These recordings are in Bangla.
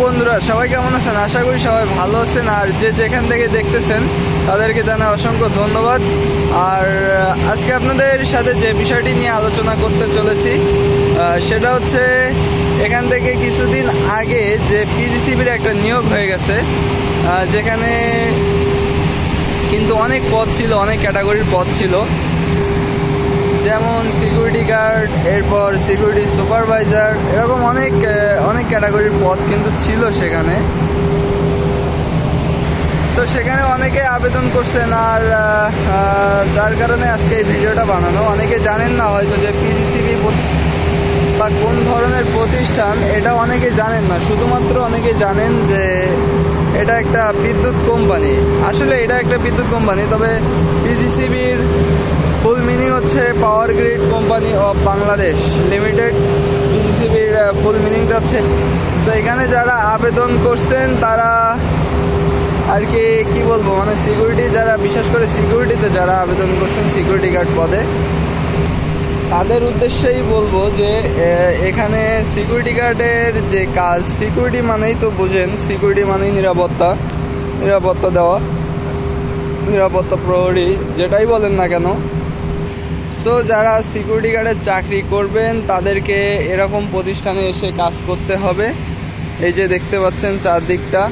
বন্ধুরা, সবাই কেমন আছেন? আশা করি সবাই ভালো আছেন। আর যে যেখান থেকে দেখতেছেন তাদেরকে জানাই অসংখ্য ধন্যবাদ। আর আজকে আপনাদের সাথে যে বিষয়টি নিয়ে আলোচনা করতে চলেছি সেটা হচ্ছে, এখান থেকে কিছুদিন আগে যে পিজিসিবির একটা নিয়োগ হয়ে গেছে, যেখানে কিন্তু অনেক পদ ছিল, অনেক ক্যাটাগরির পদ ছিল, যেমন সিকিউরিটি গার্ড, এরপর সিকিউরিটি সুপারভাইজার, এরকম অনেক ক্যাটাগরির পদ কিন্তু ছিল সেখানে। তো সেখানে অনেকে আবেদন করছেন, আর যার কারণে আজকে এই ভিডিওটা বানানো। অনেকে জানেন না হয়তো যে পিজিসিবি বা কোন ধরনের প্রতিষ্ঠান, এটা অনেকে জানেন না। শুধুমাত্র অনেকে জানেন যে এটা একটা বিদ্যুৎ কোম্পানি। আসলে এটা একটা বিদ্যুৎ কোম্পানি, তবে পিজিসিবির ফুল মিনিং হচ্ছে power grid company of Bangladesh limited. পিজিসিবির ফুল মিনিংটা হচ্ছে। তো এখানে যারা আবেদন করছেন তারা আর কি বলবো, মানে সিকিউরিটি যারা, বিশেষ করে সিকিউরিটিতে যারা আবেদন করছেন সিকিউরিটি গার্ড পদে, তাদের উদ্দেশ্যেই বলবো যে এখানে সিকিউরিটি গার্ডের যে কাজ, সিকিউরিটি মানেই তো বুঝেন, সিকিউরিটি মানেই নিরাপত্তা দেওয়া, নিরাপত্তা প্রহরী, যেটাই বলেন না কেন। তো যারা সিকিউরিটি গার্ডের চাকরি করবেন তাদেরকে এরকম প্রতিষ্ঠানে এসে কাজ করতে হবে। এই যে দেখতে পাচ্ছেন চারদিকটা,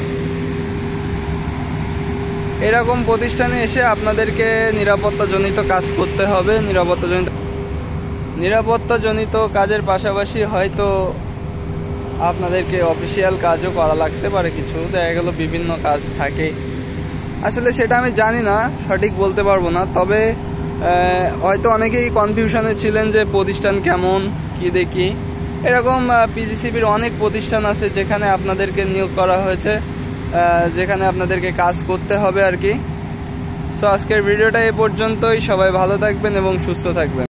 এরকম প্রতিষ্ঠানে এসে আপনাদেরকে নিরাপত্তাজনিত কাজ করতে হবে। নিরাপত্তাজনিত কাজের পাশাপাশি হয়তো আপনাদেরকে অফিসিয়াল কাজও করা লাগতে পারে, কিছু দেখা গেল বিভিন্ন কাজ থাকে। আসলে সেটা আমি জানি না, সঠিক বলতে পারবো না। তবে হয়তো অনেকেই কনফিউশনে ছিলেন যে প্রতিষ্ঠান কেমন কি দেখি। এরকম পিজিসিবির অনেক প্রতিষ্ঠান আছে যেখানে আপনাদেরকে নিয়োগ করা হয়েছে, যেখানে আপনাদেরকে কাজ করতে হবে আর কি। সো আজকের ভিডিওটা এ পর্যন্তই। সবাই ভালো থাকবেন এবং সুস্থ থাকবেন।